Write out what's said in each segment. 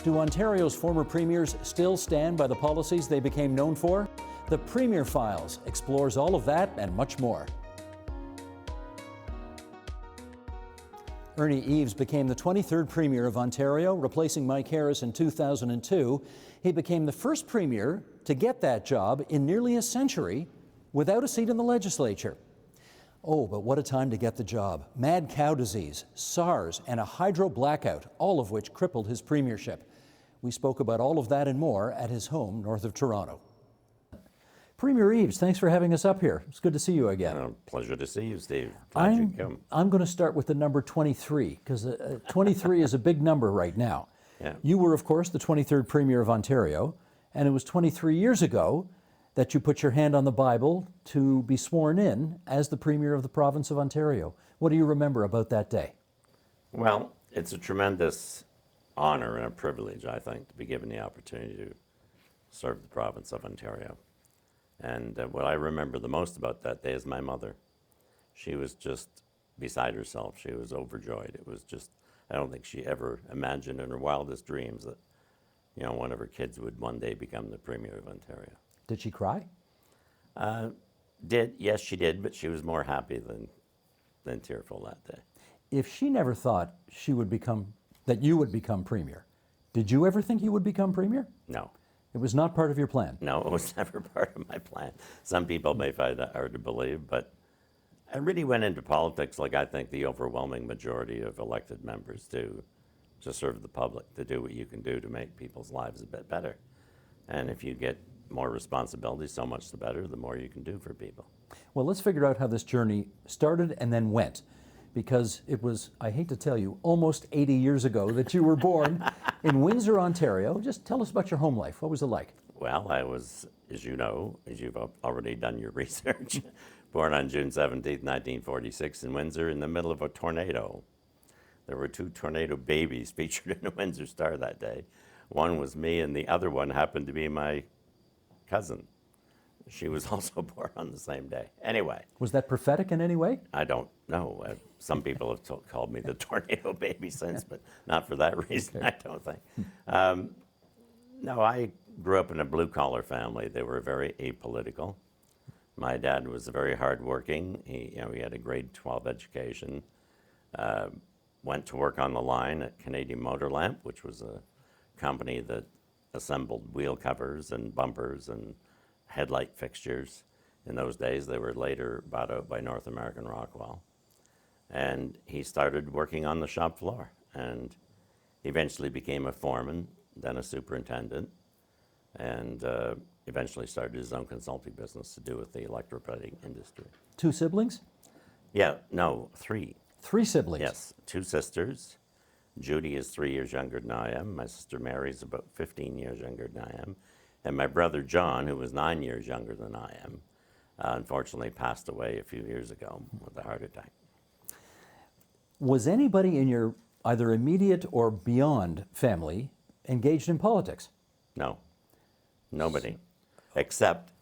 Do Ontario's former premiers still stand by the policies they became known for? The Premier Files explores all of that and much more. Ernie Eves became the 23rd Premier of Ontario, replacing Mike Harris in 2002. He became the first Premier to get that job in nearly a century without a seat in the legislature. Oh, but what a time to get the job. Mad cow disease, SARS, and a hydro blackout, all of which crippled his premiership. We spoke about all of that and more at his home north of Toronto. Premier Eves, thanks for having us up here. It's good to see you again. Pleasure to see you, Steve. Glad you come. I'm going to start with the number 23, because 23 is a big number right now. Yeah. You were, of course, the 23rd Premier of Ontario, and it was 23 years ago that you put your hand on the Bible to be sworn in as the Premier of the province of Ontario. What do you remember about that day? Well, it's a tremendous honor and a privilege, I think, to be given the opportunity to serve the province of Ontario. And what I remember the most about that day is my mother. She was just beside herself. She was overjoyed. It was just, I don't think she ever imagined in her wildest dreams that, one of her kids would one day become the Premier of Ontario. Did she cry? Yes, she did, but she was more happy than tearful that day. If she never thought that you would become Premier, did you ever think you would become Premier? No. It was not part of your plan? No, it was never part of my plan. Some people may find that hard to believe, but I really went into politics like I think the overwhelming majority of elected members do, to serve the public, to do what you can do to make people's lives a bit better. And if you get more responsibility, so much the better, the more you can do for people. Well, let's figure out how this journey started and then went, because it was, I hate to tell you, almost 80 years ago that you were born in Windsor, Ontario. Just tell us about your home life. What was it like? Well, I was, as you know, as you've already done your research, born on June 17th, 1946 in Windsor in the middle of a tornado. There were 2 tornado babies featured in the Windsor Star that day. One was me, and the other one happened to be my cousin. She was also born on the same day. Anyway. Was that prophetic in any way? I don't know. Some people have called me the tornado baby since, but not for that reason, I don't think. No, I grew up in a blue-collar family. They were very apolitical. My dad was very hardworking. He had a grade 12 education. Went to work on the line at Canadian Motor Lamp, which was a company that assembled wheel covers and bumpers and headlight fixtures. In those days, they were later bought out by North American Rockwell. And he started working on the shop floor and eventually became a foreman, then a superintendent, and eventually started his own consulting business to do with the electroplating industry. 2 siblings? Yeah, no, 3. 3 siblings? Yes, 2 sisters. Judy is 3 years younger than I am. My sister Mary is about 15 years younger than I am. And my brother John, who was 9 years younger than I am, unfortunately passed away a few years ago with a heart attack. Was anybody in your either immediate or beyond family engaged in politics? No, nobody, except,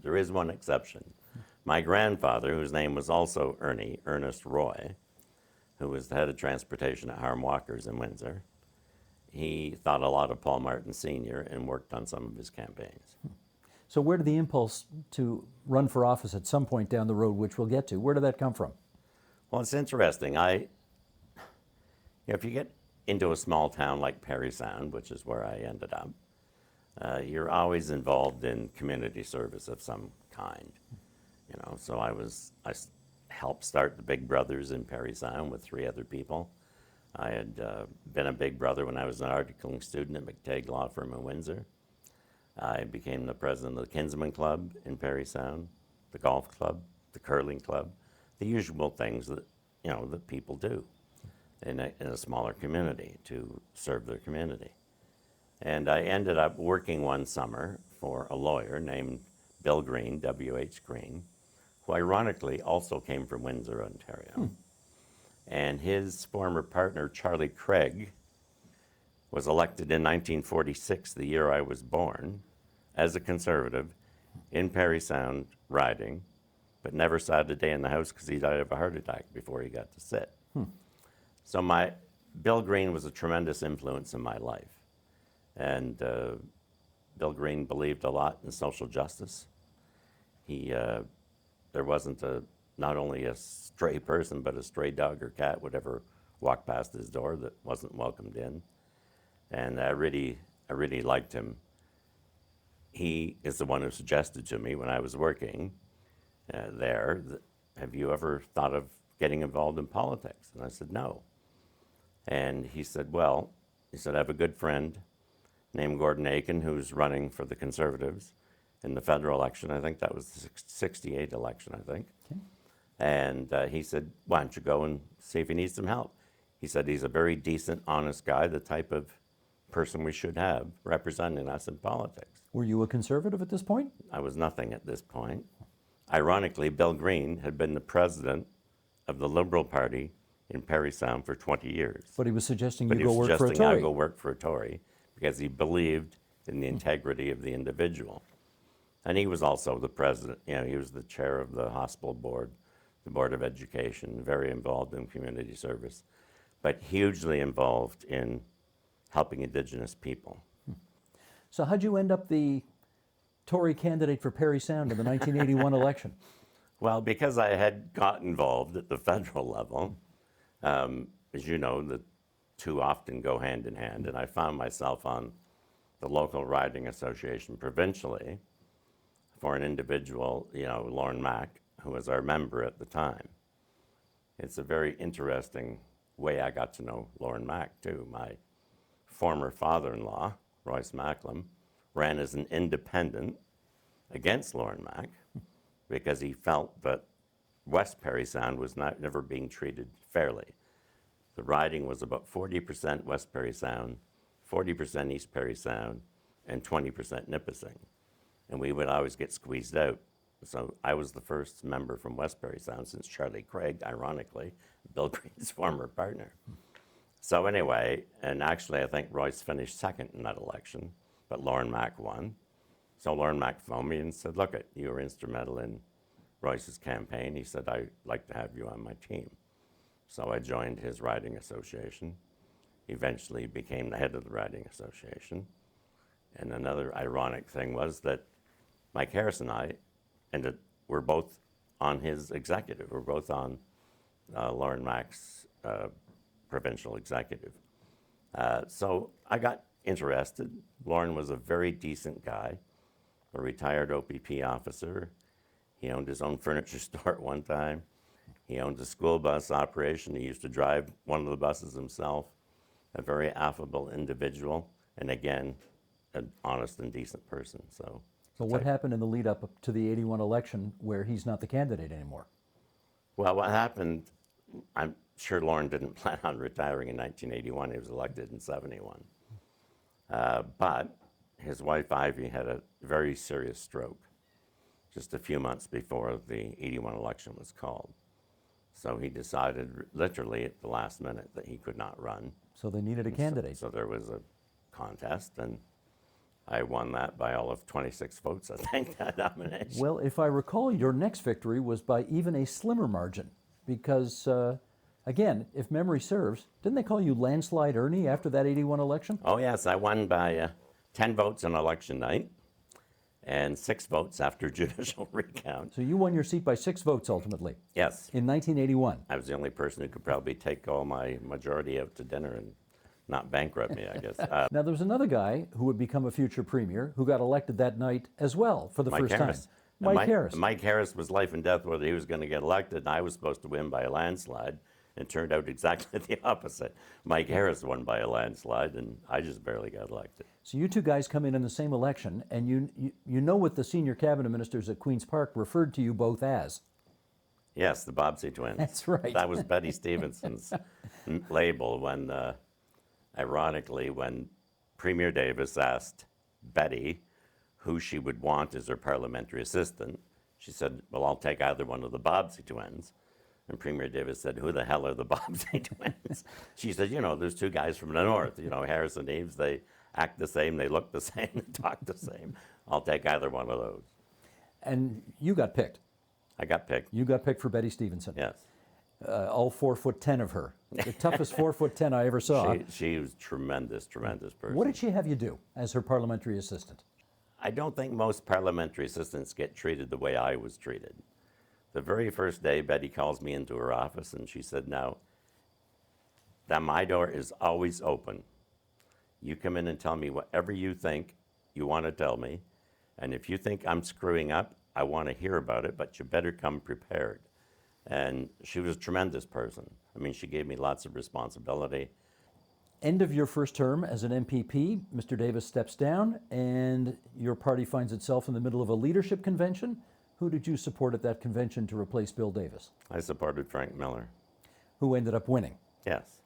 there is one exception. My grandfather, whose name was also Ernest Roy, who was the head of transportation at Harm Walkers in Windsor, he thought a lot of Paul Martin Sr. and worked on some of his campaigns. So where did the impulse to run for office at some point down the road, which we'll get to, where did that come from? Well, it's interesting. If you get into a small town like Parry Sound, which is where I ended up, you're always involved in community service of some kind. So I helped start the Big Brothers in Parry Sound with 3 other people. I had been a Big Brother when I was an articling student at McTague Law Firm in Windsor. I became the president of the Kinsman Club in Parry Sound, the golf club, the curling club, the usual things that that people do in a smaller community to serve their community. And I ended up working one summer for a lawyer named Bill Green, W.H. Green, who ironically also came from Windsor, Ontario. And his former partner, Charlie Craig, was elected in 1946, the year I was born, as a Conservative in Parry Sound riding, but never sat a day in the House because he died of a heart attack before he got to sit. So Bill Green was a tremendous influence in my life. And Bill Green believed a lot in social justice. There wasn't not only a stray person, but a stray dog or cat would ever walk past his door that wasn't welcomed in. And I really liked him. He is the one who suggested to me when I was working there, have you ever thought of getting involved in politics? And I said, no. And he said, well, I have a good friend named Gordon Aiken who's running for the Conservatives in the federal election. I think that was the 68 election, I think. Okay. And he said, why don't you go and see if he needs some help? He said he's a very decent, honest guy, the type of person we should have representing us in politics. Were you a conservative at this point? I was nothing at this point. Ironically, Bill Green had been the president of the Liberal Party in Parry Sound for 20 years. But he was suggesting But you he go was work for a suggesting I Tory. go work for a Tory because he believed in the integrity of the individual. And he was also the president, he was the chair of the hospital board, the Board of Education, very involved in community service, but hugely involved in helping Indigenous people. So how'd you end up the Tory candidate for Parry Sound in the 1981 election? Well, because I had got involved at the federal level, as you know, the two often go hand in hand, and I found myself on the local riding association provincially for an individual, Lauren Mack, who was our member at the time. It's a very interesting way I got to know Lauren Mack, too. My former father-in-law, Royce Macklem, ran as an independent against Lauren Mack because he felt that West Parry Sound was never being treated fairly. The riding was about 40% West Parry Sound, 40% East Parry Sound, and 20% Nipissing. And we would always get squeezed out. So I was the first member from West Parry Sound since Charlie Craig, ironically, Bill Green's former partner. So anyway, and actually I think Royce finished second in that election, but Lauren Mack won. So Lauren Mack phoned me and said, look, you were instrumental in Royce's campaign. He said, I'd like to have you on my team. So I joined his riding association, eventually became the head of the riding association. And another ironic thing was that Mike Harris and I were both on his executive. We're both on Lauren Mack's provincial executive. So I got interested. Lauren was a very decent guy, a retired OPP officer. He owned his own furniture store at one time. He owned a school bus operation. He used to drive one of the buses himself. A very affable individual, and again, an honest and decent person. So what happened in the lead up to the 81 election where he's not the candidate anymore? Well, what happened, I'm sure Lauren didn't plan on retiring in 1981. He was elected in 71. But his wife, Ivy, had a very serious stroke just a few months before the 81 election was called. So he decided literally at the last minute that he could not run. So they needed a candidate. So there was a contest, and I won that by all of 26 votes, I think, that nomination. Well, if I recall, your next victory was by even a slimmer margin because, again, if memory serves, didn't they call you Landslide Ernie after that 81 election? Oh, yes, I won by 10 votes on election night and 6 votes after judicial recount. So you won your seat by 6 votes ultimately. Yes. In 1981. I was the only person who could probably take all my majority out to dinner and not bankrupt me, I guess. Now, there was another guy who would become a future premier who got elected that night as well for the Mike first Harris. time. Mike Harris. Mike Harris was life and death whether he was going to get elected, and I was supposed to win by a landslide. It turned out exactly the opposite. Mike Harris won by a landslide, and I just barely got elected. So you two guys come in the same election, and you know what the senior cabinet ministers at Queen's Park referred to you both as. Yes, the Bobbsey twins. That's right. That was Betty Stevenson's label when, ironically, when Premier Davis asked Betty who she would want as her parliamentary assistant, she said, well, I'll take either one of the Bobbsey twins. And Premier Davis said, who the hell are the Bobbsey twins? She said, there's 2 guys from the north, Harris and Eves, they act the same, they look the same, they talk the same. I'll take either one of those. And you got picked. I got picked. You got picked for Betty Stevenson. Yes. all 4'10" of her. The toughest 4'10" I ever saw. She was tremendous person. What did she have you do as her parliamentary assistant? I don't think most parliamentary assistants get treated the way I was treated. The very first day, Betty calls me into her office and she said, "Now, that my door is always open. You come in and tell me whatever you think you want to tell me. And if you think I'm screwing up, I want to hear about it, but you better come prepared." And she was a tremendous person. I mean, she gave me lots of responsibility. End of your first term as an MPP, Mr. Davis steps down, and your party finds itself in the middle of a leadership convention. Who did you support at that convention to replace Bill Davis? I supported Frank Miller. Who ended up winning? Yes.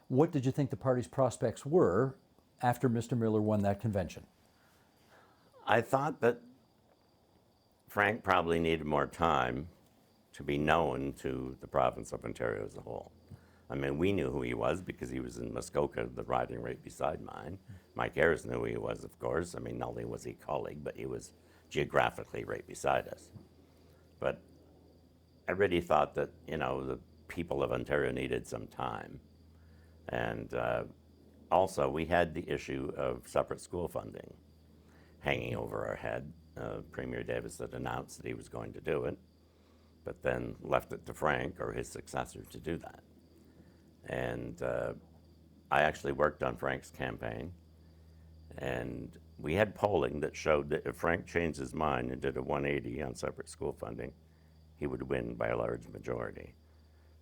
What did you think the party's prospects were after Mr. Miller won that convention? I thought that Frank probably needed more time to be known to the province of Ontario as a whole. I mean, we knew who he was because he was in Muskoka, the riding right beside mine. Mike Harris knew who he was, of course. I mean, not only was he a colleague, but he was geographically right beside us. But I really thought that, you know, the people of Ontario needed some time. And also, we had the issue of separate school funding hanging over our head. Premier Davis had announced that he was going to do it, but then left it to Frank or his successor to do that. And I actually worked on Frank's campaign, and we had polling that showed that if Frank changed his mind and did a 180 on separate school funding, he would win by a large majority.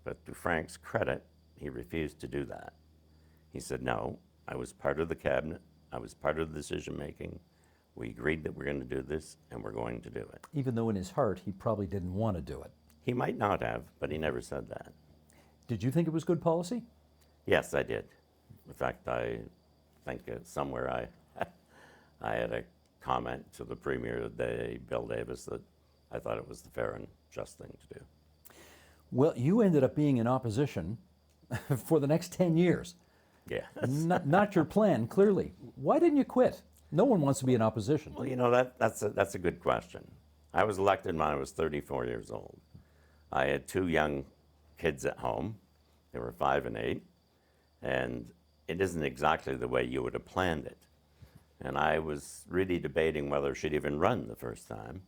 But to Frank's credit, he refused to do that. He said, "No, I was part of the cabinet, I was part of the decision making. We agreed that we're going to do this, and we're going to do it." Even though in his heart he probably didn't want to do it. He might not have, but he never said that. Did you think it was good policy? Yes, I did. In fact, I think somewhere I had a comment to the Premier the day, Bill Davis, that I thought it was the fair and just thing to do. Well, you ended up being in opposition for the next 10 years. Yeah. Not your plan, clearly. Why didn't you quit? No one wants to be in opposition. Well, you know, that's a good question. I was elected when I was 34 years old. I had two young kids at home. They were 5 and 8. And it isn't exactly the way you would have planned it. And I was really debating whether I should even run the first time.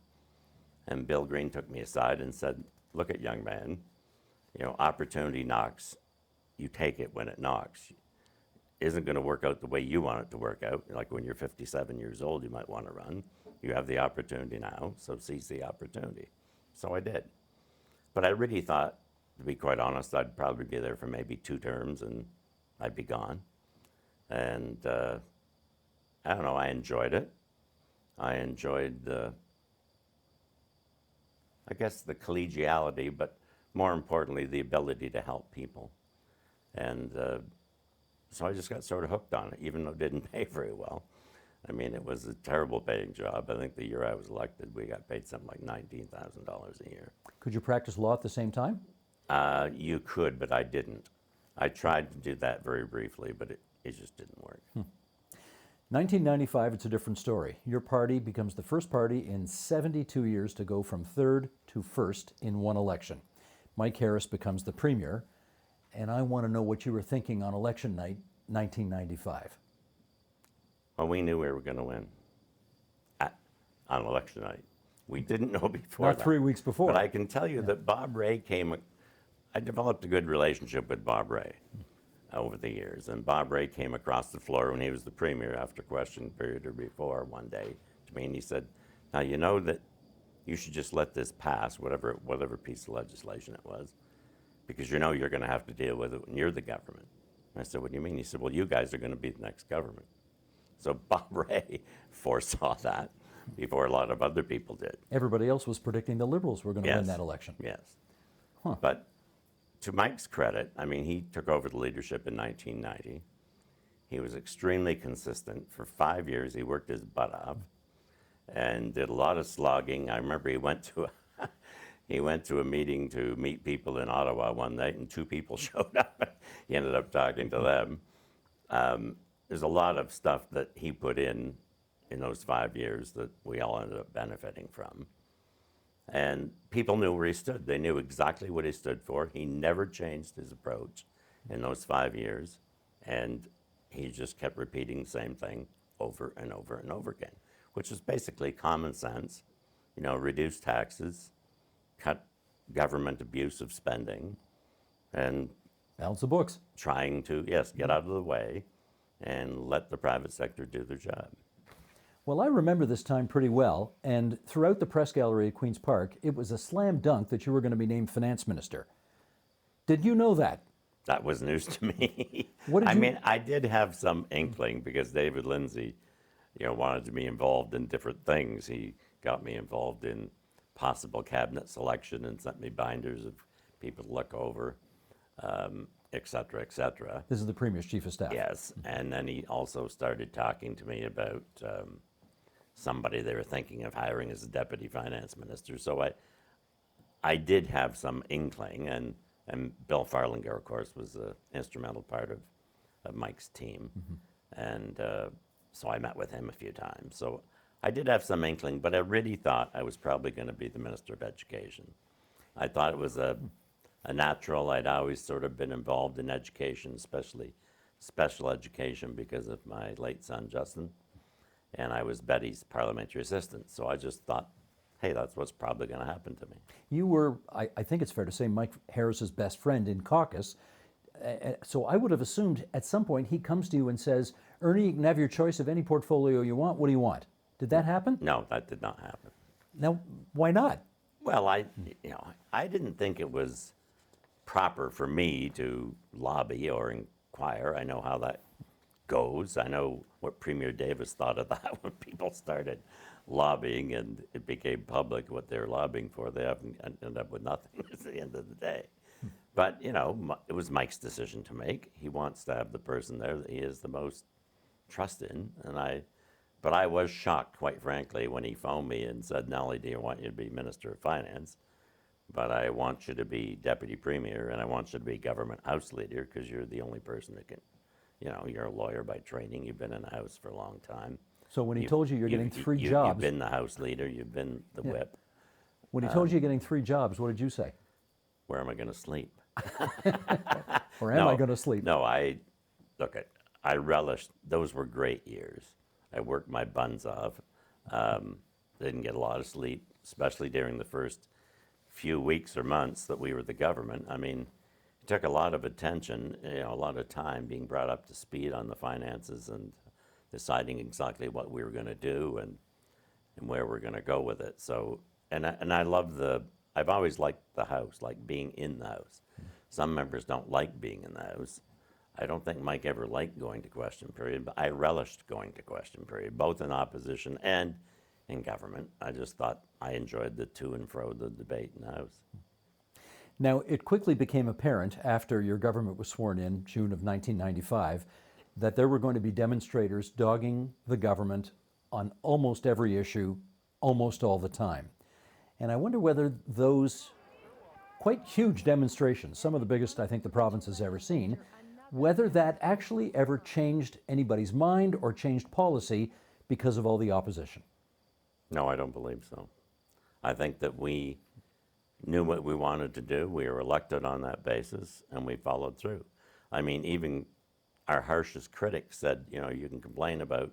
And Bill Green took me aside and said, "Look at, young man, you know, opportunity knocks. You take it when it knocks. Isn't going to work out the way you want it to work out. Like when you're 57 years old, you might want to run. You have the opportunity now, so seize the opportunity." So I did. But I really thought, to be quite honest, I'd probably be there for maybe 2 terms and I'd be gone. And I don't know, I enjoyed it. I enjoyed I guess the collegiality, but more importantly, the ability to help people. And so I just got sort of hooked on it, even though it didn't pay very well. I mean, it was a terrible paying job. I think the year I was elected, we got paid something like $19,000 a year. Could you practice law at the same time? You could, but I didn't. I tried to do that very briefly, but it just didn't work. 1995, it's a different story. Your party becomes the first party in 72 years to go from third to first in one election. Mike Harris becomes the premier, and I want to know what you were thinking on election night, 1995. Well, we knew we were going to win on election night. We didn't know before Not that. 3 weeks before. But I can tell you that Bob Ray I developed a good relationship with Bob Ray over the years. And Bob Ray came across the floor when he was the premier after question period or before one day to me, and he said, "Now you know that you should just let this pass, whatever piece of legislation it was, because you know you're going to have to deal with it when you're the government." And I said, "What do you mean?" He said, "Well, you guys are going to be the next government." So Bob Ray foresaw that before a lot of other people did. Everybody else was predicting the Liberals were going to win Yes. that election. Yes. Huh. But to Mike's credit, I mean, he took over the leadership in 1990. He was extremely consistent. For 5 years, he worked his butt off and did a lot of slogging. I remember he went to a meeting to meet people in Ottawa one night, and 2 people showed up. He ended up talking to them. There's a lot of stuff that he put in those 5 years that we all ended up benefiting from. And people knew where he stood. They knew exactly what he stood for. He never changed his approach in those 5 years. And he just kept repeating the same thing over and over and over again, which is basically common sense. You know, reduce taxes, cut government abusive spending, and Balance the books. trying to, yes, get out of the way and let the private sector do their job. Well, I remember this time pretty well, and throughout the press gallery at Queen's Park, it was a slam dunk that you were going to be named finance minister. Did you know that? That was news to me. What did I you- mean, I did have some inkling because David Lindsay, you know, wanted to be involved in different things. He got me involved in possible cabinet selection and sent me binders of people to look over, et cetera, et cetera. This is the Premier's Chief of Staff. Yes, and then he also started talking to me about somebody they were thinking of hiring as a deputy finance minister. So I did have some inkling, and Bill Farlinger, of course, was an instrumental part of Mike's team. And so I met with him a few times. So I did have some inkling, but I really thought I was probably going to be the Minister of Education. I thought it was a natural. I'd always sort of been involved in education, especially special education, because of my late son, Justin. And I was Betty's parliamentary assistant. So I just thought, hey, that's what's probably going to happen to me. You were, I think it's fair to say, Mike Harris's best friend in caucus. So I would have assumed at some point he comes to you and says, Ernie, you can have your choice of any portfolio you want. What do you want? Did that happen? No, that did not happen. Now, why not? Well, I didn't think it was proper for me to lobby or inquire. I know how that goes. I know what Premier Davis thought of that when people started lobbying and it became public what they were lobbying for. They haven't ended up with nothing at the end of the day. But, you know, it was Mike's decision to make. He wants to have the person there that he has the most trust in. But I was shocked, quite frankly, when he phoned me and said, not only do I want you to be Minister of Finance, but I want you to be Deputy Premier and I want you to be Government House Leader because you're the only person that can, you know, you're a lawyer by training. You've been in the House for a long time. So when he told you you're getting three You've jobs, been the House Leader, you've been the whip. when he told you you're getting 3 jobs, what did you say? Where am I going to sleep? Or am I going to sleep? No, I relished, those were great years. I worked my buns off. Didn't get a lot of sleep, especially during the first few weeks or months that we were the government. I mean, it took a lot of attention, you know, a lot of time being brought up to speed on the finances and deciding exactly what we were going to do and where we're going to go with it. So, and I love I've always liked the House, like being in the House. Some members don't like being in the House. I don't think Mike ever liked going to question period, but I relished going to question period, both in opposition and in government. I just thought I enjoyed the to and fro, the debate in the House. Now, it quickly became apparent after your government was sworn in, June of 1995, that there were going to be demonstrators dogging the government on almost every issue, almost all the time. And I wonder whether those quite huge demonstrations, some of the biggest I think the province has ever seen, whether that actually ever changed anybody's mind or changed policy because of all the opposition. No, I don't believe so. I think that we knew what we wanted to do. We were elected on that basis, and we followed through. I mean, even our harshest critics said, you know, you can complain about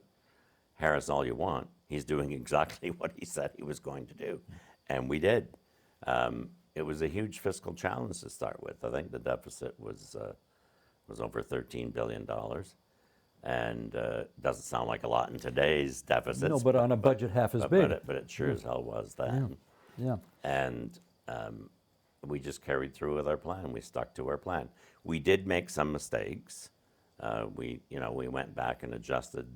Harris all you want. He's doing exactly what he said he was going to do, and we did. It was a huge fiscal challenge to start with. I think the deficit was over $13 billion. And doesn't sound like a lot in today's deficits. No, but on a budget half as big. But it sure as hell was then. Yeah. And we just carried through with our plan. We stuck to our plan. We did make some mistakes. We went back and adjusted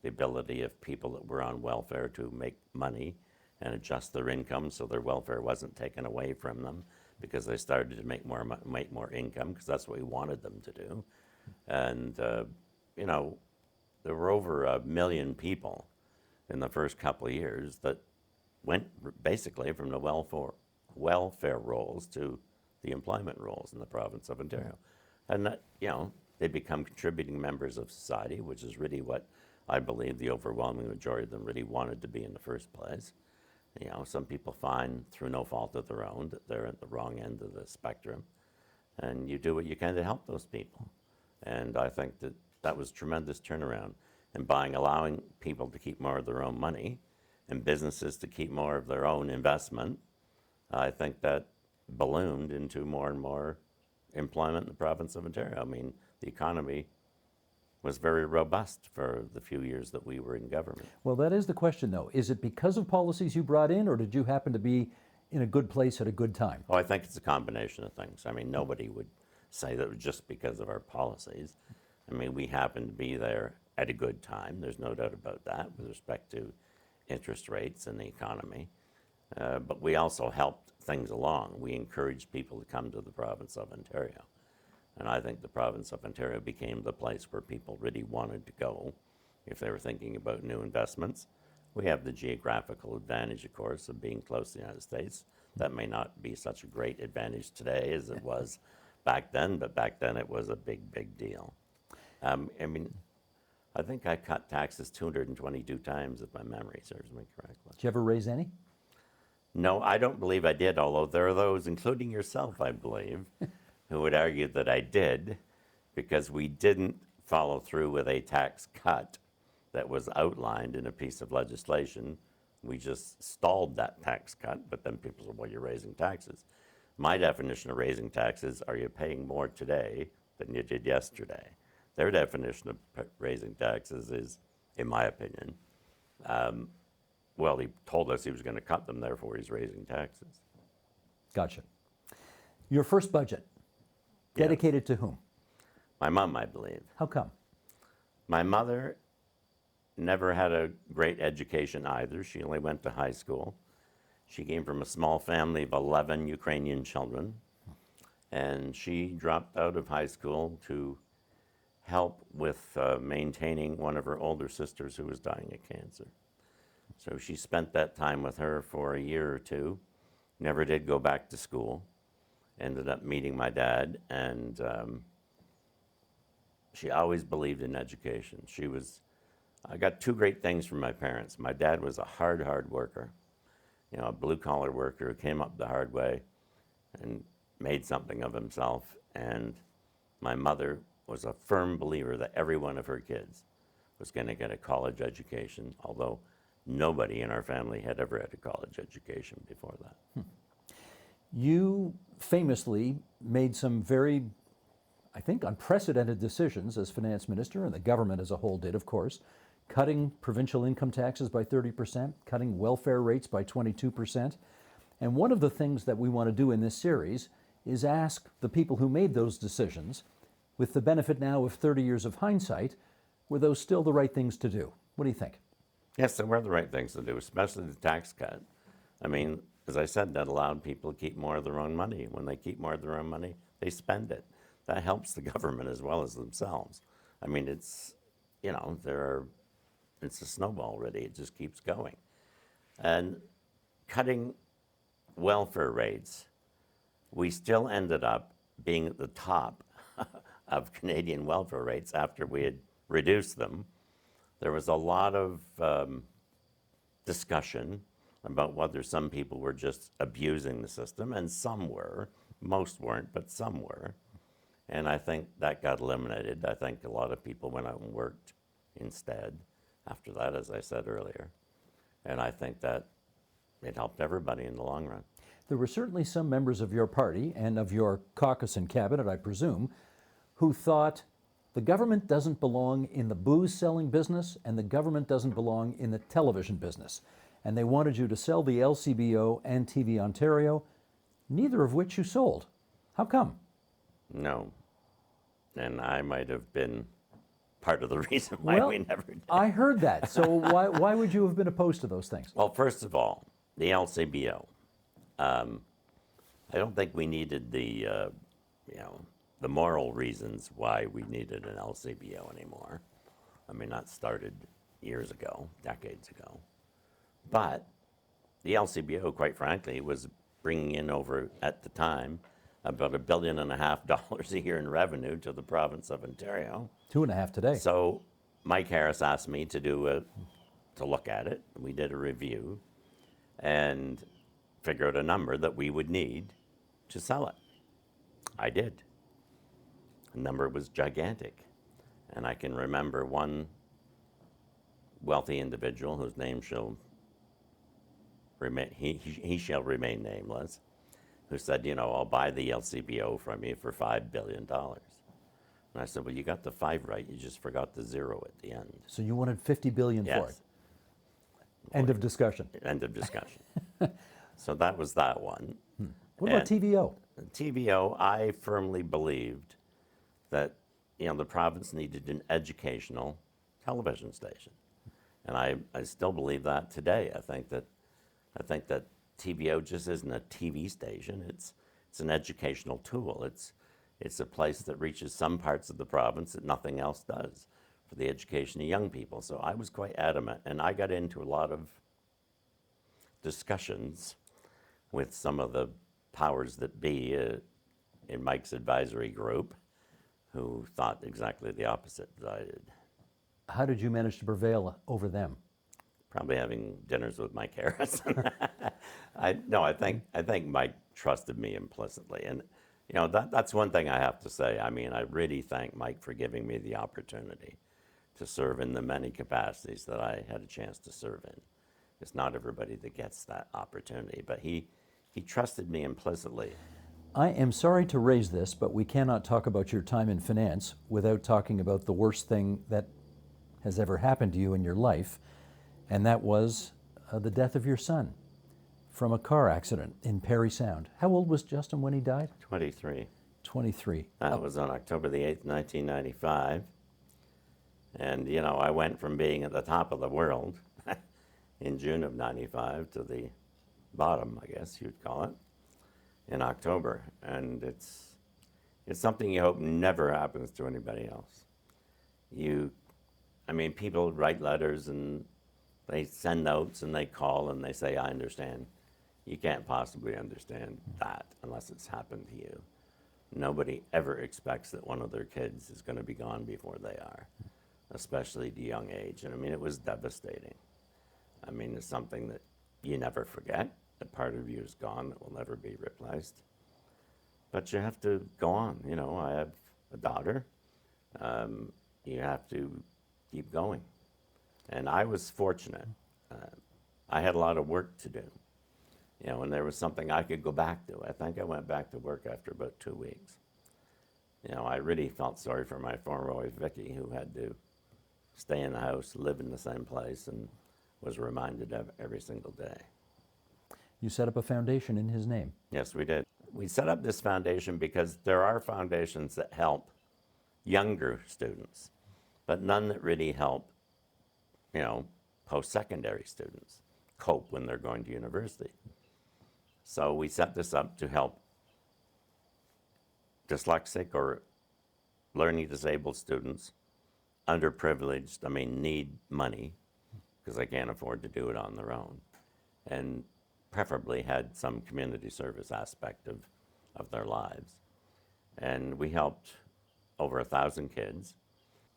the ability of people that were on welfare to make money and adjust their income so their welfare wasn't taken away from them because they started to make more income because that's what we wanted them to do. And you know, there were over 1 million people in the first couple of years that went basically from the welfare rolls to the employment rolls in the province of Ontario. And that, you know, they become contributing members of society, which is really what I believe the overwhelming majority of them really wanted to be in the first place. You know, some people find through no fault of their own that they're at the wrong end of the spectrum, and you do what you can to help those people. And I think that that was tremendous turnaround. And by allowing people to keep more of their own money and businesses to keep more of their own investment, I think that ballooned into more and more employment in the province of Ontario. I mean, the economy was very robust for the few years that we were in government. Well, that is the question, though. Is it because of policies you brought in, or did you happen to be in a good place at a good time? Oh, I think it's a combination of things. I mean, nobody would say that it was just because of our policies. I mean, we happened to be there at a good time. There's no doubt about that with respect to interest rates and the economy. But we also helped things along. We encouraged people to come to the province of Ontario. And I think the province of Ontario became the place where people really wanted to go if they were thinking about new investments. We have the geographical advantage, of course, of being close to the United States. That may not be such a great advantage today as it was back then, but back then it was a big, big deal. I mean, I think I cut taxes 222 times, if my memory serves me correctly. Did you ever raise any? No, I don't believe I did, although there are those, including yourself, I believe, who would argue that I did because we didn't follow through with a tax cut that was outlined in a piece of legislation. We just stalled that tax cut, but then people said, well, you're raising taxes. My definition of raising taxes, are you paying more today than you did yesterday? Their definition of raising taxes is, in my opinion, well, he told us he was going to cut them, therefore he's raising taxes. Gotcha. Your first budget, Yeah. dedicated to whom? My mom, I believe. How come? My mother never had a great education either. She only went to high school. She came from a small family of 11 Ukrainian children, and she dropped out of high school to help with maintaining one of her older sisters who was dying of cancer. So she spent that time with her for a year or two, never did go back to school, ended up meeting my dad, and she always believed in education. I got two great things from my parents. My dad was a hard worker, you know, a blue-collar worker who came up the hard way and made something of himself. And my mother was a firm believer that every one of her kids was going to get a college education, although nobody in our family had ever had a college education before that. You famously made some very, I think, unprecedented decisions as finance minister, and the government as a whole did, of course, cutting provincial income taxes by 30%, cutting welfare rates by 22%. And one of the things that we want to do in this series is ask the people who made those decisions, with the benefit now of 30 years of hindsight, were those still the right things to do? What do you think? Yes, they were the right things to do, especially the tax cut. I mean, as I said, that allowed people to keep more of their own money. When they keep more of their own money, they spend it. That helps the government as well as themselves. I mean, it's, you know, it's a snowball really. It just keeps going. And cutting welfare rates, we still ended up being at the top of Canadian welfare rates after we had reduced them. There was a lot of discussion about whether some people were just abusing the system, and some were. Most weren't, but some were. And I think that got eliminated. I think a lot of people went out and worked instead after that, as I said earlier. And I think that it helped everybody in the long run. There were certainly some members of your party and of your caucus and cabinet, I presume, who thought the government doesn't belong in the booze-selling business and the government doesn't belong in the television business. And they wanted you to sell the LCBO and TV Ontario, neither of which you sold. How come? No. And I might have been part of the reason why Well, we never did. I heard that. So why would you have been opposed to those things? Well, first of all, the LCBO. I don't think we needed the moral reasons why we needed an LCBO anymore. I mean, that started years ago, decades ago. But the LCBO, quite frankly, was bringing in over, at the time, about $1.5 billion a year in revenue to the province of Ontario. 2.5 today. So Mike Harris asked me to look at it. We did a review. and figure out a number that we would need to sell it. I did. The number was gigantic. And I can remember one wealthy individual whose name shall remain, he shall remain nameless, who said, you know, I'll buy the LCBO from you for $5 billion. And I said, well, you got the 5 right, you just forgot the 0 at the end. So you wanted $50 billion for it. Yes, End of discussion. end of discussion. So that was that one. What about And TVO? TVO, I firmly believed that, you know, the province needed an educational television station. And I still believe that today. I think that TVO just isn't a TV station. It's an educational tool. It's a place that reaches some parts of the province that nothing else does for the education of young people. So I was quite adamant, and I got into a lot of discussions with some of the powers that be in Mike's advisory group, who thought exactly the opposite that I did. How did you manage to prevail over them? Probably having dinners with Mike Harrison. I think Mike trusted me implicitly, and you know that's one thing I have to say. I mean, I really thank Mike for giving me the opportunity to serve in the many capacities that I had a chance to serve in. It's not everybody that gets that opportunity, but he trusted me implicitly. I am sorry to raise this, but we cannot talk about your time in finance without talking about the worst thing that has ever happened to you in your life, and that was the death of your son from a car accident in Parry Sound. How old was Justin when he died? 23. 23. That was on October the 8th, 1995. And, you know, I went from being at the top of the world in June of 95 to the bottom, I guess you'd call it, in October. And it's something you hope never happens to anybody else. People write letters and they send notes and they call and they say, I understand. You can't possibly understand that unless it's happened to you. Nobody ever expects that one of their kids is going to be gone before they are, especially at a young age. And I mean, it was devastating. I mean, it's something that you never forget. A part of you is gone that will never be replaced. But you have to go on. You know, I have a daughter. You have to keep going. And I was fortunate. I had a lot of work to do. You know, and there was something I could go back to. I think I went back to work after about 2 weeks. You know, I really felt sorry for my former wife, Vicki, who had to stay in the house, live in the same place, and was reminded of every single day. You set up a foundation in his name. Yes, we did. We set up this foundation because there are foundations that help younger students, but none that really help, you know, post-secondary students cope when they're going to university. So we set this up to help dyslexic or learning disabled students, underprivileged, need money because they can't afford to do it on their own, and preferably had some community service aspect of their lives. And we helped over 1,000 kids.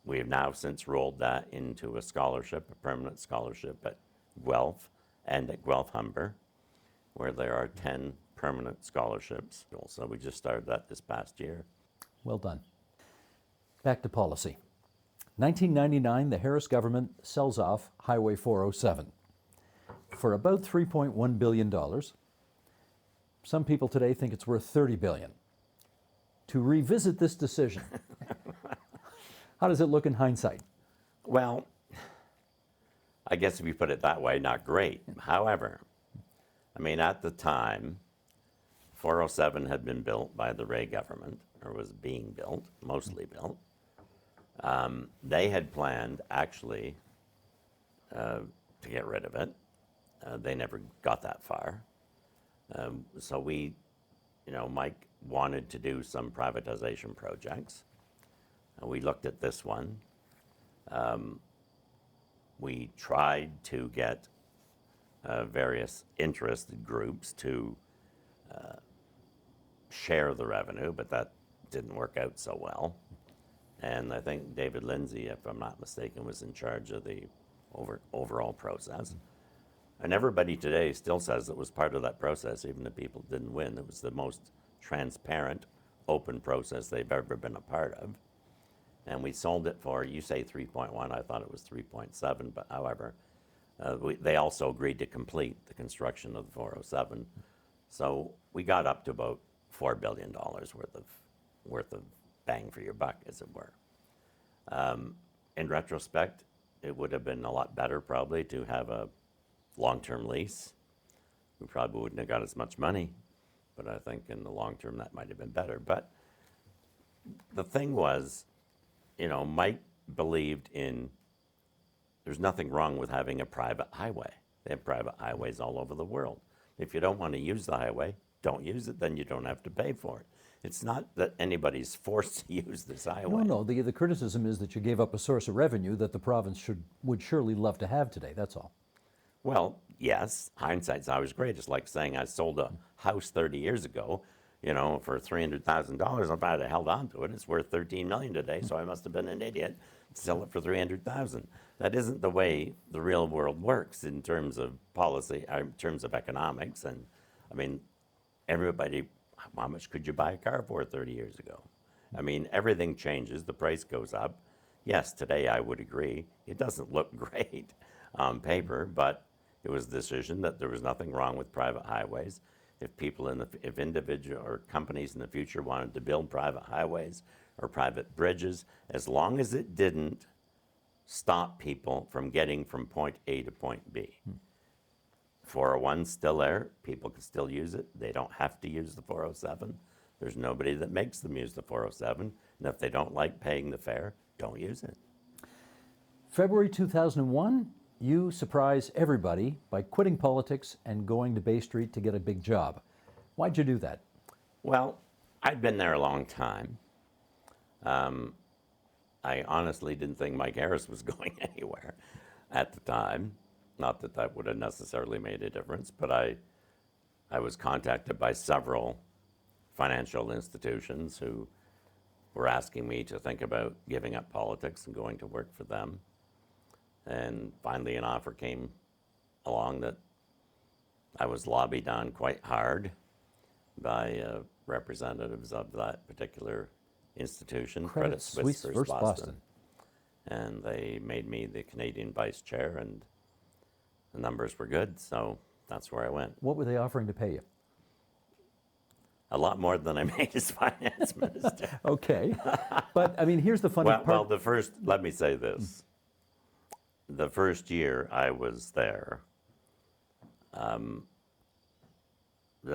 We have now since rolled that into a scholarship, a permanent scholarship at Guelph and at Guelph Humber, where there are 10 permanent scholarships. So we just started that this past year. Well done. Back to policy. 1999, the Harris government sells off Highway 407 for about $3.1 billion. Some people today think it's worth $30 billion. To revisit this decision, how does it look in hindsight? Well, I guess if you put it that way, not great. However, at the time, 407 had been built by the Ray government, or was being built, mostly built. They had planned, actually, to get rid of it. They never got that far. So we, Mike wanted to do some privatization projects. We looked at this one. We tried to get various interested groups to share the revenue, but that didn't work out so well. And I think David Lindsay, if I'm not mistaken, was in charge of the overall process. And everybody today still says it was part of that process, even the people didn't win. It was the most transparent, open process they've ever been a part of. And we sold it for, you say 3.1, I thought it was 3.7, but however, they also agreed to complete the construction of the 407. So we got up to about $4 billion worth of bang for your buck, as it were. In retrospect, it would have been a lot better probably to have a long-term lease. We probably wouldn't have got as much money, but I think in the long term that might have been better. But the thing was, you know, Mike believed in there's nothing wrong with having a private highway. They have private highways all over the world. If you don't want to use the highway, don't use it, then you don't have to pay for it. It's not that anybody's forced to use this highway. No, the criticism is that you gave up a source of revenue that the province would surely love to have today, that's all. Well, yes, hindsight's always great. It's like saying I sold a house 30 years ago, you know, for $300,000. If I had held on to it, it's worth $13 million today, so I must have been an idiot to sell it for $300,000. That isn't the way the real world works in terms of policy, in terms of economics. And I mean, everybody, how much could you buy a car for 30 years ago? I mean, everything changes, the price goes up. Yes, today I would agree. It doesn't look great on paper, but it was a decision that there was nothing wrong with private highways. If people if individual or companies in the future wanted to build private highways or private bridges, as long as it didn't stop people from getting from point A to point B. 401's still there. People can still use it. They don't have to use the 407. There's nobody that makes them use the 407. And if they don't like paying the fare, don't use it. February 2001, you surprise everybody by quitting politics and going to Bay Street to get a big job. Why'd you do that? Well, I'd been there a long time. I honestly didn't think Mike Harris was going anywhere at the time. Not that that would have necessarily made a difference, but I was contacted by several financial institutions who were asking me to think about giving up politics and going to work for them. And finally an offer came along that I was lobbied on quite hard by representatives of that particular institution, Credit Suisse First Boston. And they made me the Canadian vice chair, and the numbers were good, so that's where I went. What were they offering to pay you? A lot more than I made as finance minister. Okay, but I mean, here's the funny part. Well, let me say this. The first year I was there, the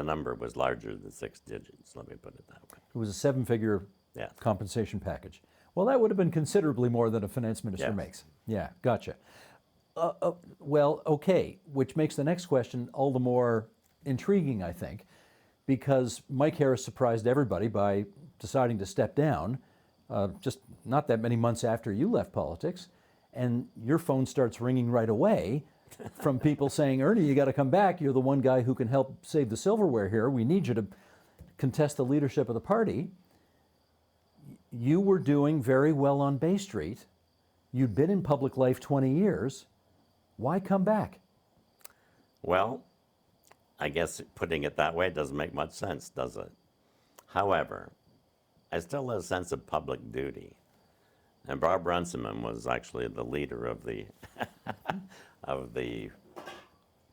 number was larger than 6 digits, let me put it that way. It was a 7-figure Yes. compensation package. Well, that would have been considerably more than a finance minister Yes. makes. Yeah, gotcha. Well, okay, which makes the next question all the more intriguing, I think, because Mike Harris surprised everybody by deciding to step down just not that many months after you left politics, and your phone starts ringing right away from people saying, Ernie, you got to come back. You're the one guy who can help save the silverware here. We need you to contest the leadership of the party. You were doing very well on Bay Street. You'd been in public life 20 years. Why come back? Well, I guess putting it that way doesn't make much sense, does it? However, I still have a sense of public duty. And Bob Runciman was actually the leader of the of the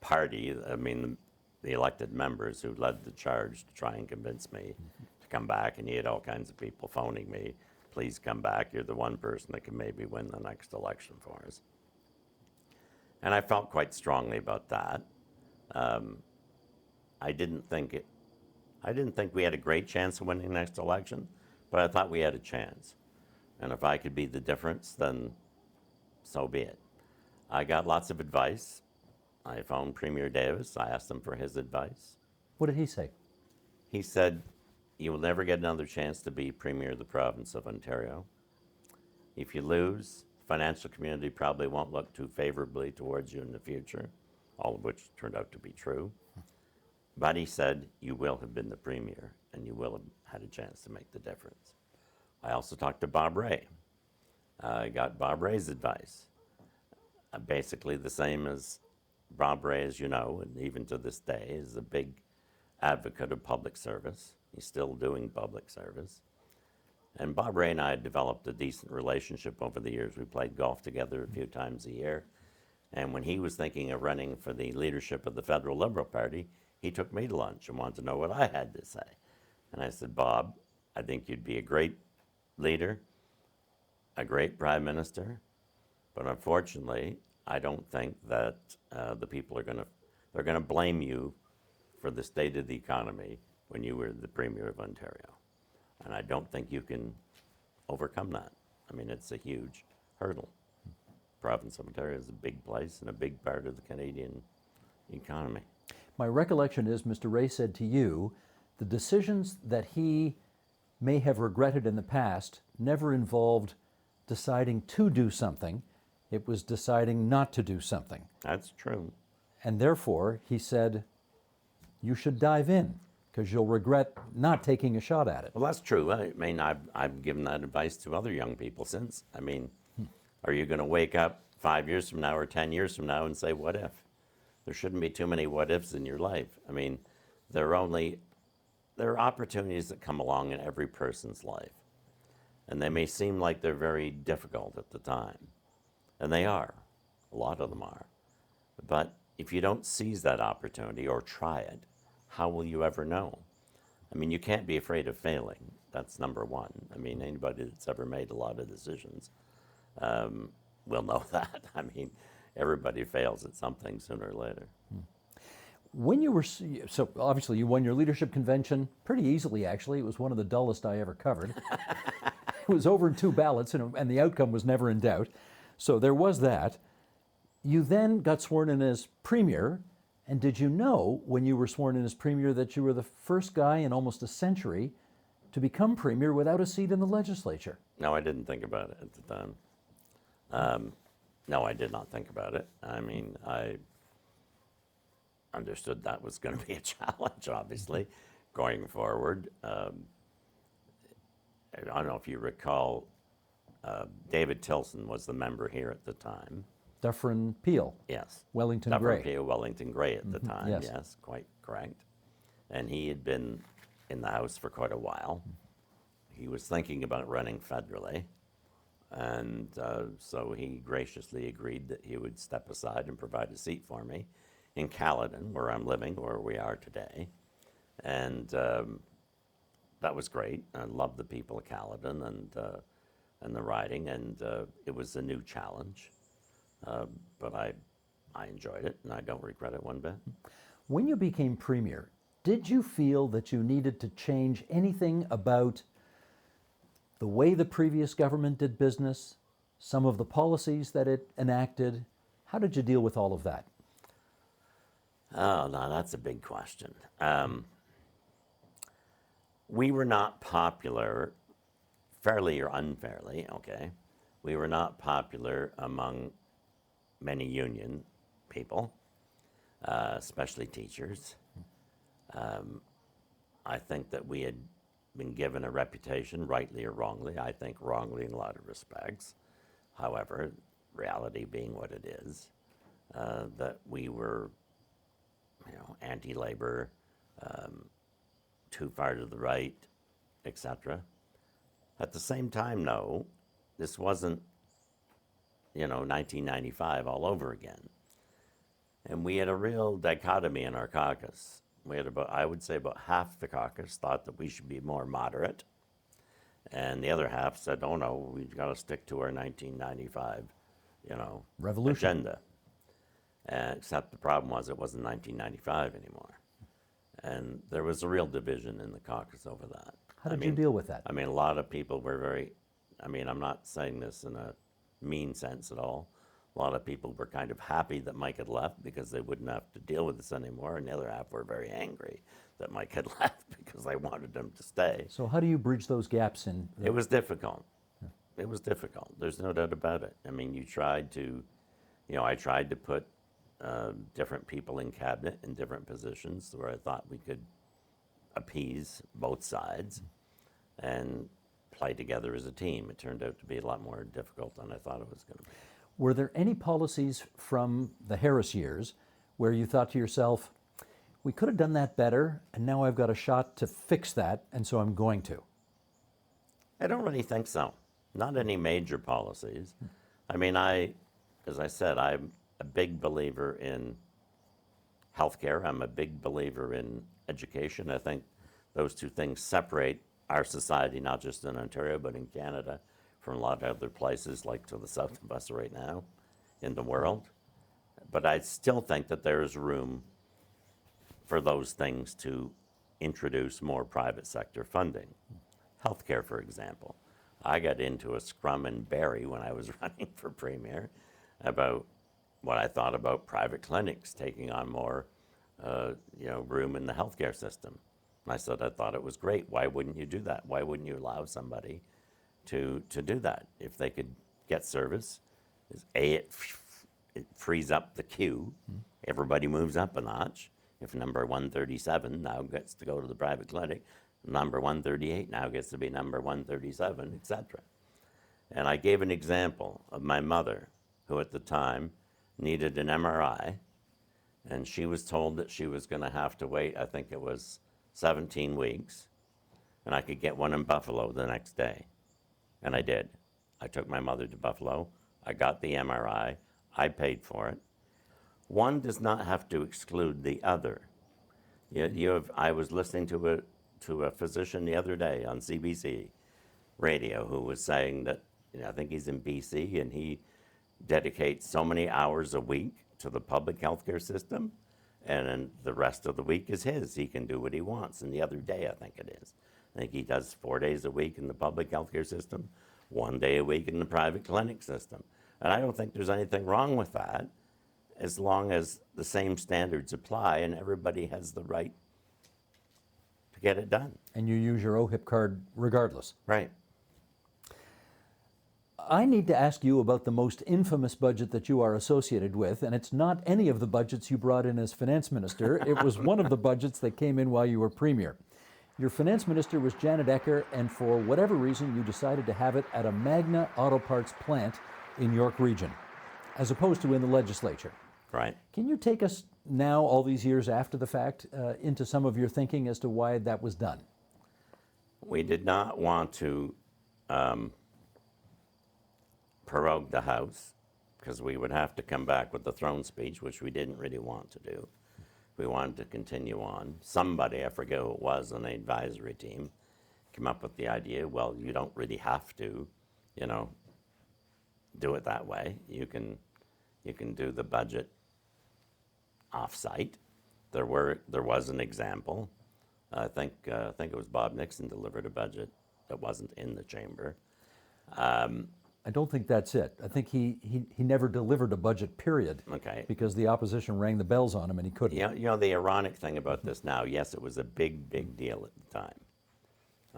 party. I mean, the elected members who led the charge to try and convince me to come back. And he had all kinds of people phoning me, please come back. You're the one person that can maybe win the next election for us. And I felt quite strongly about that. I didn't think we had a great chance of winning the next election, but I thought we had a chance. And if I could be the difference, then so be it. I got lots of advice. I phoned Premier Davis. I asked him for his advice. What did he say? He said, you will never get another chance to be Premier of the province of Ontario. If you lose, the financial community probably won't look too favorably towards you in the future, all of which turned out to be true. But he said, you will have been the Premier, and you will have had a chance to make the difference. I also talked to Bob Rae. I got Bob Rae's advice. Basically the same as Bob Ray, as you know, and even to this day, is a big advocate of public service. He's still doing public service. And Bob Ray and I had developed a decent relationship over the years. We played golf together a few times a year. And when he was thinking of running for the leadership of the Federal Liberal Party, he took me to lunch and wanted to know what I had to say. And I said, Bob, I think you'd be a great leader, a great prime minister, but unfortunately, I don't think that the people are they're going to blame you for the state of the economy when you were the Premier of Ontario. And I don't think you can overcome that. I mean, it's a huge hurdle. Province of Ontario is a big place and a big part of the Canadian economy. My recollection is Mr. Ray said to you, the decisions that he may have regretted in the past never involved deciding to do something. It was deciding not to do something. That's true. And therefore, he said, you should dive in because you'll regret not taking a shot at it. Well, that's true. I mean, I've given that advice to other young people since. I mean, are you going to wake up 5 years from now or 10 years from now and say, what if? There shouldn't be too many what ifs in your life. I mean, there are opportunities that come along in every person's life. And they may seem like they're very difficult at the time. And they are. A lot of them are. But if you don't seize that opportunity or try it, how will you ever know? I mean, you can't be afraid of failing. That's number one. I mean, anybody that's ever made a lot of decisions will know that. I mean, everybody fails at something sooner or later. When you were, so obviously you won your leadership convention pretty easily, actually. It was one of the dullest I ever covered. It was over in 2 ballots, and the outcome was never in doubt. So there was that. You then got sworn in as Premier, and did you know when you were sworn in as Premier that you were the first guy in almost a century to become Premier without a seat in the legislature? No, I didn't think about it at the time. No, I did not think about it. I mean, I understood that was going to be a challenge, obviously, going forward. I don't know if you recall, David Tilson was the member here at the time. Dufferin Peel. Yes. Wellington Dufferin Gray. Peel, Wellington Gray at the time, yes. yes, quite correct. And he had been in the House for quite a while. He was thinking about running federally. And so he graciously agreed that he would step aside and provide a seat for me in Caledon, where I'm living, where we are today. And that was great. I loved the people of Caledon and the riding, and it was a new challenge. But I enjoyed it, and I don't regret it one bit. When you became Premier, did you feel that you needed to change anything about the way the previous government did business, some of the policies that it enacted? How did you deal with all of that? Oh, no, that's a big question. We were not popular, fairly or unfairly, okay? We were not popular among many union people, especially teachers. I think that we had been given a reputation, rightly or wrongly, I think wrongly in a lot of respects. However, reality being what it is, that we were, anti-labor, too far to the right, etc. At the same time, no, this wasn't, 1995 all over again. And we had a real dichotomy in our caucus. We had I would say about half the caucus thought that we should be more moderate. And the other half said, oh no, we've got to stick to our 1995, Revolution. agenda. Except the problem was it wasn't 1995 anymore. And there was a real division in the caucus over that. How did you deal with that? I mean, a lot of people were I'm not saying this in a mean sense at all. A lot of people were kind of happy that Mike had left because they wouldn't have to deal with this anymore, and the other half were very angry that Mike had left because they wanted him to stay. So how do you bridge those gaps in? It was difficult. It was difficult. There's no doubt about it. I mean, I tried to put different people in cabinet in different positions where I thought we could appease both sides and play together as a team. It turned out to be a lot more difficult than I thought it was going to be. Were there any policies from the Harris years where you thought to yourself, we could have done that better, and now I've got a shot to fix that, and so I'm going to? I don't really think so. Not any major policies. I mean, as I said, I'm a big believer in healthcare. I'm a big believer in education. I think those two things separate our society, not just in Ontario, but in Canada, from a lot of other places, like to the south of us right now in the world. But I still think that there is room for those things to introduce more private sector funding. Healthcare, for example. I got into a scrum and Barrie when I was running for premier about what I thought about private clinics taking on more room in the healthcare system. And I said I thought it was great. Why wouldn't you do that? Why wouldn't you allow somebody to do that? If they could get service, it frees up the queue. Everybody moves up a notch. If number 137 now gets to go to the private clinic, number 138 now gets to be number 137, etc. And I gave an example of my mother, who at the time needed an MRI, and she was told that she was going to have to wait, I think it was 17 weeks, and I could get one in Buffalo the next day. And I did. I took my mother to Buffalo. I got the MRI. I paid for it. One does not have to exclude the other. I was listening to a physician the other day on CBC radio who was saying that, I think he's in BC, and he dedicates so many hours a week to the public healthcare system, and then the rest of the week is his. He can do what he wants. And the other day, I think it is, I think he does 4 days a week in the public healthcare system, 1 day a week in the private clinic system. And I don't think there's anything wrong with that, as long as the same standards apply and everybody has the right to get it done. And you use your OHIP card regardless. Right. I need to ask you about the most infamous budget that you are associated with, and it's not any of the budgets you brought in as finance minister. It was one of the budgets that came in while you were premier. Your finance minister was Janet Ecker, and for whatever reason, you decided to have it at a Magna Auto Parts plant in York Region, as opposed to in the legislature. Right. Can you take us now, all these years after the fact, into some of your thinking as to why that was done? We did not want to prorogue the House, because we would have to come back with the throne speech, which we didn't really want to do. We wanted to continue on. Somebody, I forget who it was, on the advisory team, came up with the idea, well, you don't really have to, do it that way. You can do the budget off-site. There was an example. I think it was Bob Nixon delivered a budget that wasn't in the chamber. I don't think that's it. I think he never delivered a budget, period. Okay. Because the opposition rang the bells on him and he couldn't. The ironic thing about this now, yes, it was a big, big deal at the time.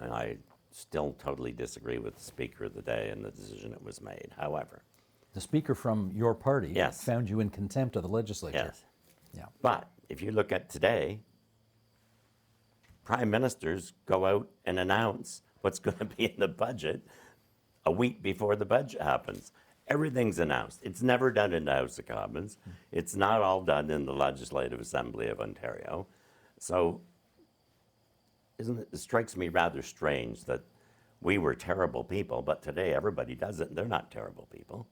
And I still totally disagree with the Speaker of the day and the decision that was made. However, the Speaker from your party Yes. found you in contempt of the legislature. yes. Yeah. But if you look at today, prime ministers go out and announce what's going to be in the budget a week before the budget happens. Everything's announced. It's never done in the House of Commons. It's not all done in the Legislative Assembly of Ontario. So it strikes me rather strange that we were terrible people, but today everybody does it, and they're not terrible people.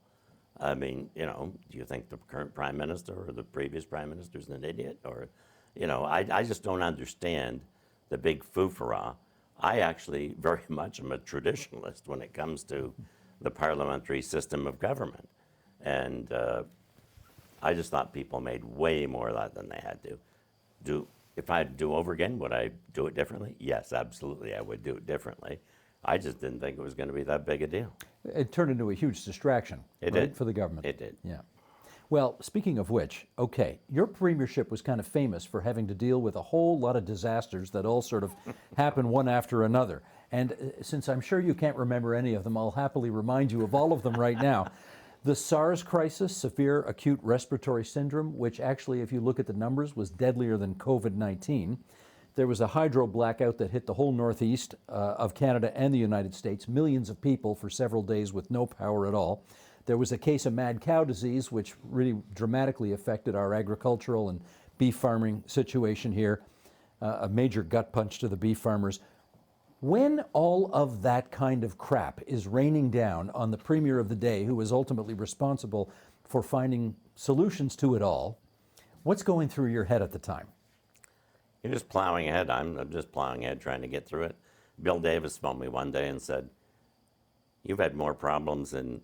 I mean, do you think the current prime minister or the previous prime minister is an idiot? Or, I just don't understand the big foofara. I actually very much am a traditionalist when it comes to the parliamentary system of government. And I just thought people made way more of that than they had to do. If I had to do over again, would I do it differently? Yes, absolutely, I would do it differently. I just didn't think it was going to be that big a deal. It turned into a huge distraction for the government. It did. Yeah. Well, speaking of which, okay, your premiership was kind of famous for having to deal with a whole lot of disasters that all sort of happen one after another. And since I'm sure you can't remember any of them, I'll happily remind you of all of them right now. The SARS crisis, severe acute respiratory syndrome, which actually, if you look at the numbers, was deadlier than COVID-19. There was a hydro blackout that hit the whole northeast of Canada and the United States, millions of people for several days with no power at all. There was a case of mad cow disease, which really dramatically affected our agricultural and beef farming situation here, a major gut punch to the beef farmers. When all of that kind of crap is raining down on the premier of the day, who is ultimately responsible for finding solutions to it all, what's going through your head at the time? You're just plowing ahead. I'm just plowing ahead, trying to get through it. Bill Davis phoned me one day and said, "You've had more problems in,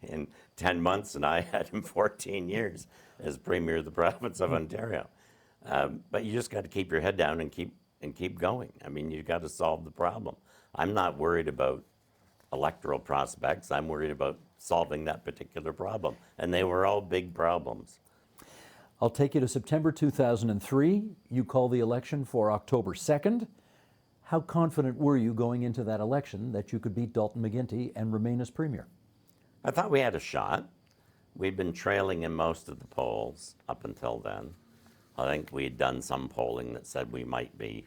in 10 months than I had in 14 years as Premier of the province of Ontario." But you just got to keep your head down and keep going. I mean, you've got to solve the problem. I'm not worried about electoral prospects. I'm worried about solving that particular problem. And they were all big problems. I'll take you to September 2003. You call the election for October 2nd. How confident were you going into that election that you could beat Dalton McGuinty and remain as Premier? I thought we had a shot. We'd been trailing in most of the polls up until then. I think we'd done some polling that said we might be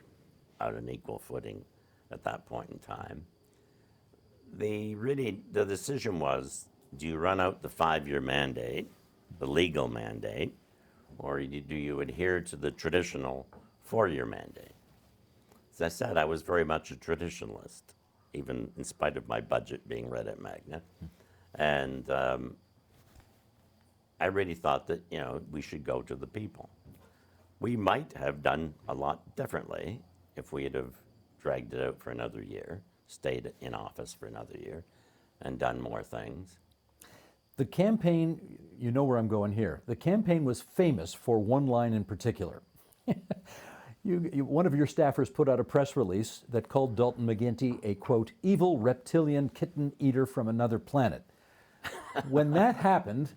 on an equal footing at that point in time. The decision was, do you run out the 5-year mandate, the legal mandate, or do you adhere to the traditional 4-year mandate? As I said, I was very much a traditionalist, even in spite of my budget being read at Magna. And I really thought that, we should go to the people. We might have done a lot differently if we had have dragged it out for another year, stayed in office for another year, and done more things. The campaign, you know where I'm going here. The campaign was famous for one line in particular. One of your staffers put out a press release that called Dalton McGuinty a, quote, evil reptilian kitten eater from another planet. When that happened,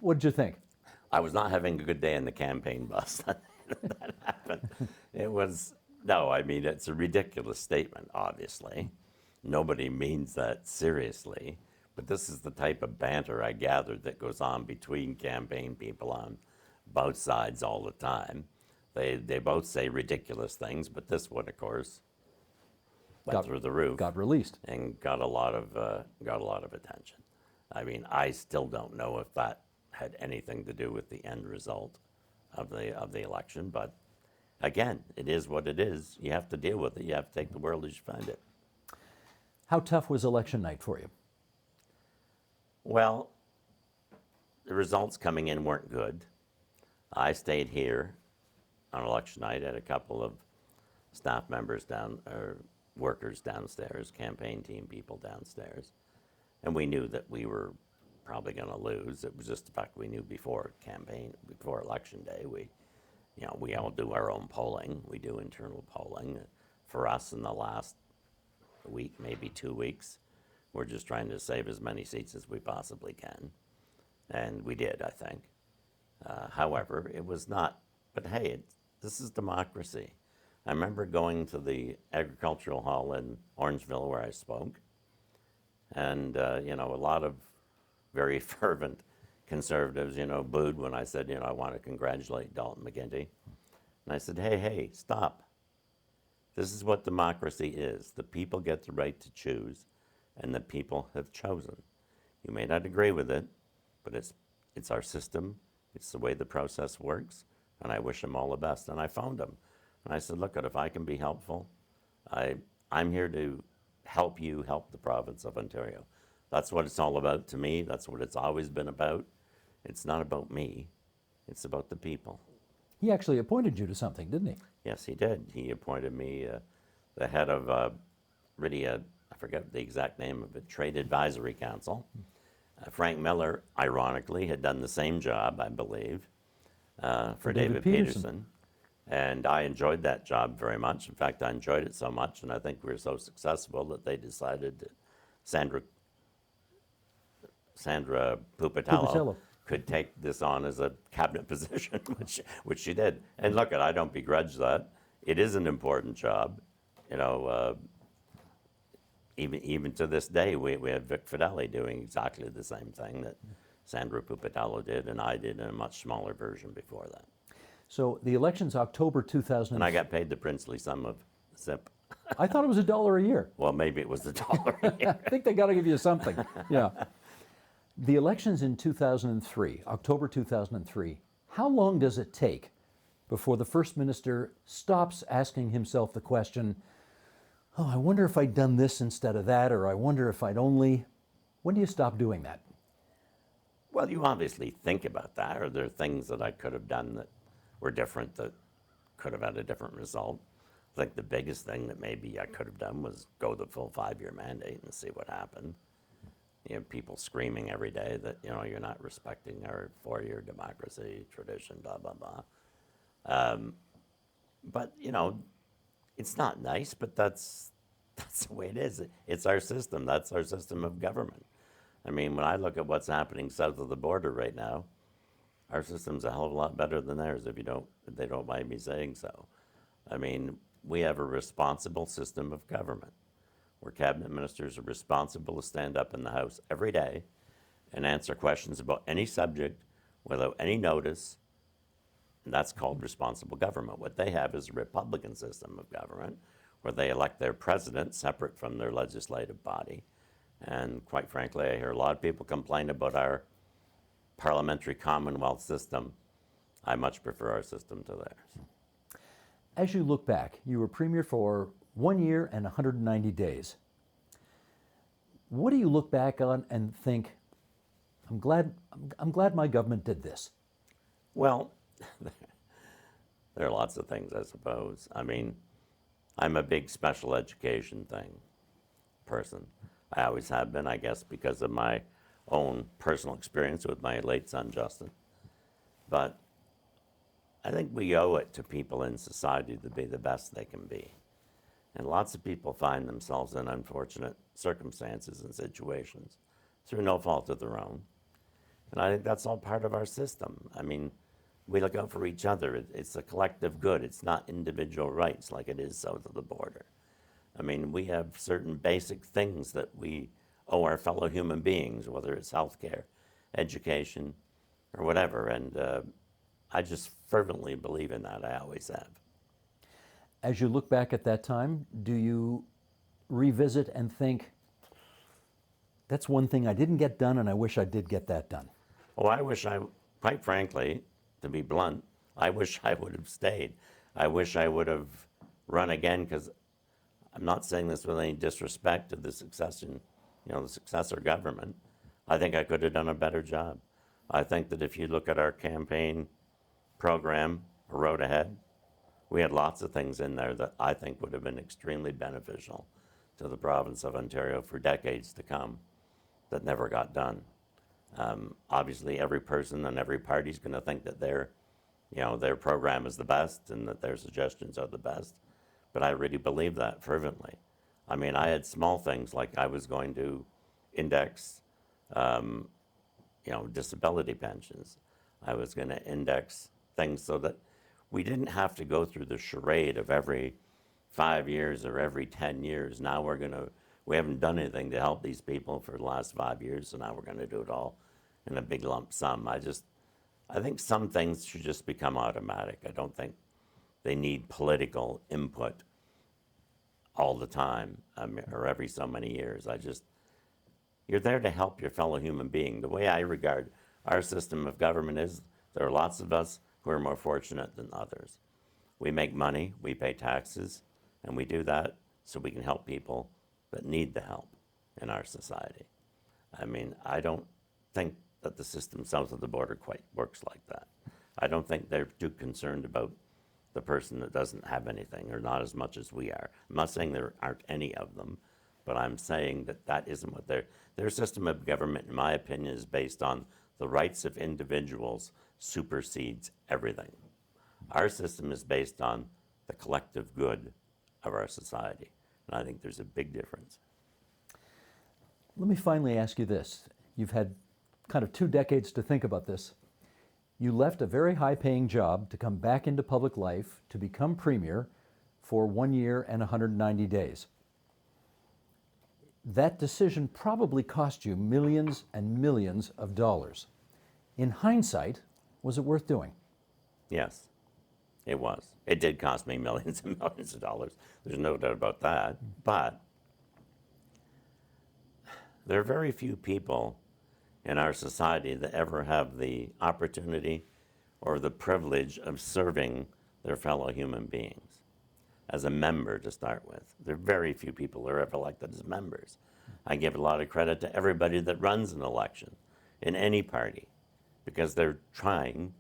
what did you think? I was not having a good day in the campaign bus. That happened. It's a ridiculous statement, obviously. Nobody means that seriously. But this is the type of banter I gathered that goes on between campaign people on both sides all the time. They both say ridiculous things, but this one, of course, went through the roof. Got released. And got a lot of attention. I mean, I still don't know if that had anything to do with the end result of the election, but again, it is what it is. You have to deal with it. You have to take the world as you find it. How tough was election night for you? Well, the results coming in weren't good. I stayed here on election night. I had a couple of staff members workers downstairs, campaign team people downstairs, and we knew that we were probably going to lose. It was just the fact we knew before election day. We all do our own polling. We do internal polling. For us, in the last week, maybe 2 weeks, we're just trying to save as many seats as we possibly can, and we did, I think. However, it was not. But hey, this is democracy. I remember going to the agricultural hall in Orangeville where I spoke, and a lot of very fervent conservatives, booed when I said, I want to congratulate Dalton McGuinty. And I said, hey, stop. This is what democracy is. The people get the right to choose, and the people have chosen. You may not agree with it, but it's our system. It's the way the process works, and I wish them all the best. And I phoned them, and I said, look, if I can be helpful, I'm here to help you help the province of Ontario. That's what it's all about to me. That's what it's always been about. It's not about me. It's about the people. He actually appointed you to something, didn't he? Yes, he did. He appointed me the head of I forget the exact name of it, Trade Advisory Council. Frank Miller, ironically, had done the same job, I believe, for David Peterson. And I enjoyed that job very much. In fact, I enjoyed it so much, and I think we were so successful that they decided that Sandra Pupatello could take this on as a cabinet position, which she did. And look, I don't begrudge that. It is an important job. Even to this day, we have Vic Fideli doing exactly the same thing that Sandra Pupatello did, and I did in a much smaller version before that. So the election's October 2000. And I got paid the princely sum of SIP. I thought it was $1 a year. Well, maybe it was $1 a year. I think they got to give you something. Yeah. The elections in 2003, October 2003, how long does it take before the First Minister stops asking himself the question, oh, I wonder if I'd done this instead of that, or I wonder if I'd only... When do you stop doing that? Well, you obviously think about that. Are there things that I could have done that were different that could have had a different result? I think the biggest thing that maybe I could have done was go the full 5-year mandate and see what happened. You know, people screaming every day that, you know, you're not respecting our 4-year democracy tradition, blah, blah, blah. But, you know, it's not nice, but that's the way it is. It's our system. That's our system of government. I mean, when I look at what's happening south of the border right now, our system's a hell of a lot better than theirs if they don't mind me saying so. I mean, we have a responsible system of government where cabinet ministers are responsible to stand up in the House every day and answer questions about any subject without any notice, and that's called responsible government. What they have is a Republican system of government where they elect their president separate from their legislative body. And quite frankly, I hear a lot of people complain about our parliamentary Commonwealth system. I much prefer our system to theirs. As you look back, you were Premier for 1 year and 190 days. What do you look back on and think, I'm glad my government did this? Well, there are lots of things, I suppose. I mean, I'm a big special education person. I always have been, I guess, because of my own personal experience with my late son, Justin. But I think we owe it to people in society to be the best they can be. And lots of people find themselves in unfortunate circumstances and situations through no fault of their own. And I think that's all part of our system. I mean, we look out for each other. It's a collective good. It's not individual rights like it is south of the border. I mean, we have certain basic things that we owe our fellow human beings, whether it's healthcare, education, or whatever. And I just fervently believe in that. I always have. As you look back at that time, do you revisit and think, that's one thing I didn't get done and I wish I did get that done? Oh, quite frankly, to be blunt, I wish I would have stayed. I wish I would have run again, because I'm not saying this with any disrespect to the successor government. I think I could have done a better job. I think that if you look at our campaign program, A Road Ahead, we had lots of things in there that I think would have been extremely beneficial to the province of Ontario for decades to come that never got done. Obviously, every person and every party is going to think that their program is the best and that their suggestions are the best. But I really believe that fervently. I mean, I had small things like I was going to index, disability pensions. I was going to index things so that we didn't have to go through the charade of every 5 years or every 10 years. Now we haven't done anything to help these people for the last 5 years, so now we're going to do it all in a big lump sum. I think some things should just become automatic. I don't think they need political input all the time, or every so many years. You're there to help your fellow human being. The way I regard our system of government is there are lots of us who are more fortunate than others. We make money, we pay taxes, and we do that so we can help people that need the help in our society. I mean, I don't think that the system south of the border quite works like that. I don't think they're too concerned about the person that doesn't have anything, or not as much as we are. I'm not saying there aren't any of them, but I'm saying that isn't what their system of government, in my opinion, is based on the rights of individuals supersedes everything. Our system is based on the collective good of our society, and I think there's a big difference. Let me finally ask you this. You've had kind of 2 decades to think about this. You left a very high-paying job to come back into public life to become Premier for 1 year and 190 days. That decision probably cost you millions and millions of dollars. In hindsight, was it worth doing? Yes, it was. It did cost me millions and millions of dollars. There's no doubt about that. But there are very few people in our society that ever have the opportunity or the privilege of serving their fellow human beings as a member to start with. There are very few people who are ever elected as members. I give a lot of credit to everybody that runs an election in any party because they're trying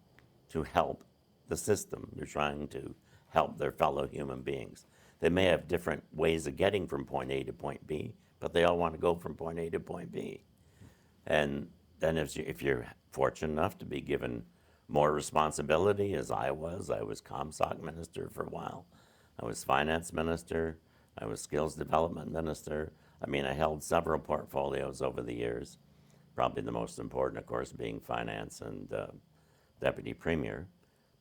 to help the system. They're trying to help their fellow human beings. They may have different ways of getting from point A to point B, but they all want to go from point A to point B. And then if you're fortunate enough to be given more responsibility, as I was ComSoc minister for a while. I was finance minister. I was skills development minister. I mean, I held several portfolios over the years. Probably the most important, of course, being finance and deputy premier.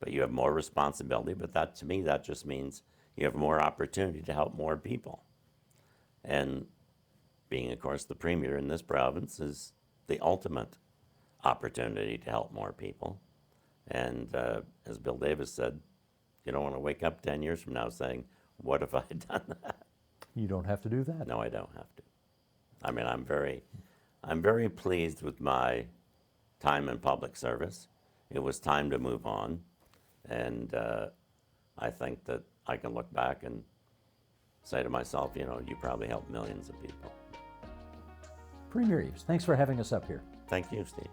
But you have more responsibility, but that, to me, that just means you have more opportunity to help more people. And being, of course, the premier in this province is the ultimate opportunity to help more people. And as Bill Davis said, you don't want to wake up 10 years from now saying, what if I had done that? You don't have to do that. No, I don't have to. I mean, I'm very pleased with my time in public service. It was time to move on. And I think that I can look back and say to myself, you know, you probably helped millions of people. Premier Eves, thanks for having us up here. Thank you, Steve.